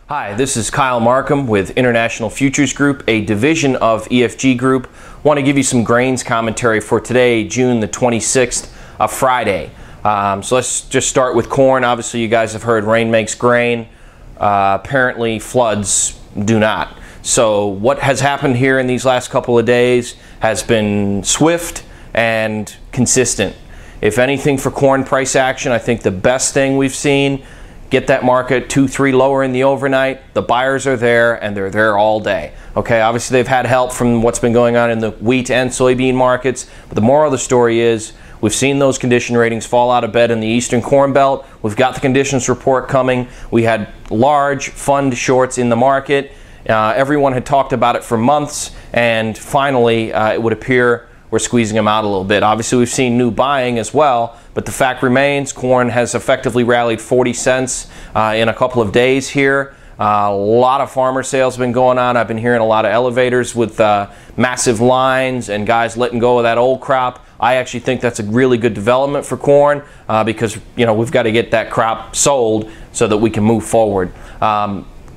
Hi, this is Kyle Markham with International Futures Group, a division of EFG Group. Want to give you some grains commentary for today, June the 26th, a Friday. So let's just start with corn. Obviously, you guys have heard rain makes grain. Apparently, floods do not. So what has happened here in these last couple of days has been swift and consistent. If anything, for corn price action, I think the best thing we've seen, get that market 2-3 lower in the overnight. The buyers are there, and they're there all day. Okay, obviously they've had help from what's been going on in the wheat and soybean markets, but the moral of the story is we've seen those condition ratings fall out of bed in the Eastern Corn Belt. We've got the conditions report coming. We had large fund shorts in the market. Everyone had talked about it for months, and finally it would appear we're squeezing them out a little bit. Obviously, we've seen new buying as well, but the fact remains corn has effectively rallied 40 cents in a couple of days here. A lot of farmer sales have been going on. I've been hearing a lot of elevators with massive lines and guys letting go of that old crop. I actually think that's a really good development for corn because we've got to get that crop sold so that we can move forward.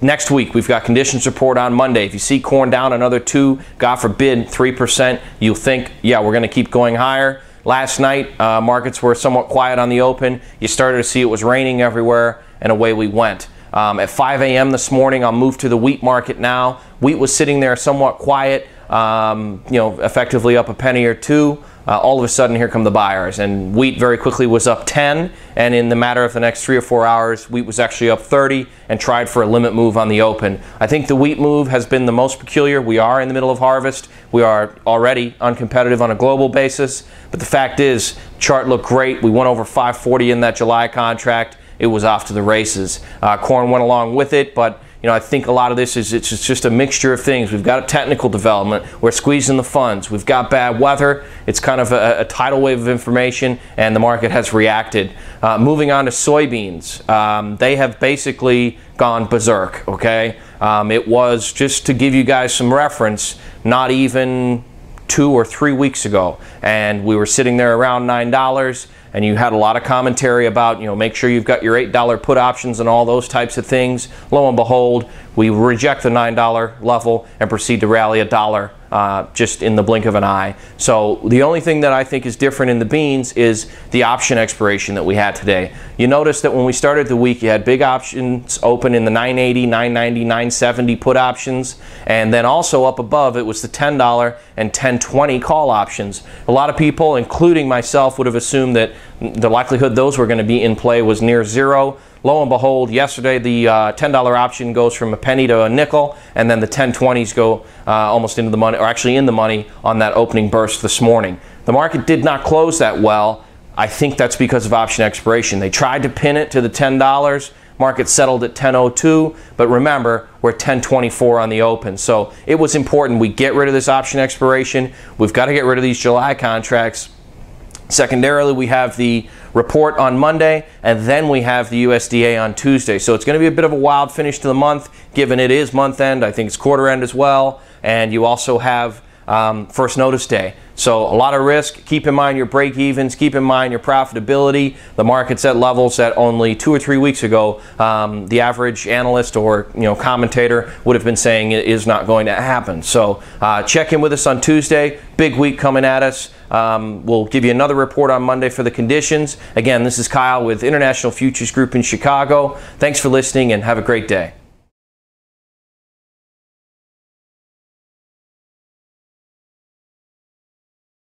Next week, we've got conditions report on Monday. If you see corn down another 2, God forbid, 3%, you'll think, yeah, we're going to keep going higher. Last night, markets were somewhat quiet on the open. You started to see it was raining everywhere, and away we went. At 5 a.m. this morning, I'll move to the wheat market now. Wheat was sitting there somewhat quiet, effectively up a penny or two. All of a sudden, here come the buyers, and wheat very quickly was up 10, and in the matter of the next 3 or 4 hours, wheat was actually up 30 and tried for a limit move on the open. I think the wheat move has been the most peculiar. We are in the middle of harvest. We are already uncompetitive on a global basis, but the fact is, chart looked great. We went over 540 in that July contract. It was off to the races. Corn went along with it, but I think a lot of this is it's just a mixture of things. We've got a technical development. We're squeezing the funds. We've got bad weather. It's kind of a tidal wave of information, and the market has reacted. Moving on to soybeans, they have basically gone berserk. Okay, it was, just to give you guys some reference, not even 2 or 3 weeks ago, and we were sitting there around $9. And you had a lot of commentary about, make sure you've got your $8 put options and all those types of things. Lo and behold, we reject the $9 level and proceed to rally $1 just in the blink of an eye. So the only thing that I think is different in the beans is the option expiration that we had today. You notice that when we started the week, you had big options open in the 980, 990, 970 put options, and then also up above it was the $10 and 1020 call options. A lot of people, including myself, would have assumed that the likelihood those were going to be in play was near zero. Lo and behold, yesterday the $10 option goes from a penny to a nickel, and then the 1020s go almost into the money, or actually in the money on that opening burst this morning. The market did not close that well. I think that's because of option expiration. They tried to pin it to the $10. Market settled at 10.02, but remember, we're at 10.24 on the open. So it was important we get rid of this option expiration. We've got to get rid of these July contracts. Secondarily, we have the report on Monday, and then we have the USDA on Tuesday. So it's going to be a bit of a wild finish to the month, given it is month end. I think it's quarter end as well. And you also have first notice day. So a lot of risk. Keep in mind your break evens. Keep in mind your profitability. The market's at levels that only 2 or 3 weeks ago the average analyst or commentator would have been saying it is not going to happen. So check in with us on Tuesday. Big week coming at us. We'll give you another report on Monday for the conditions. Again, this is Kyle with International Futures Group in Chicago. Thanks for listening, and have a great day.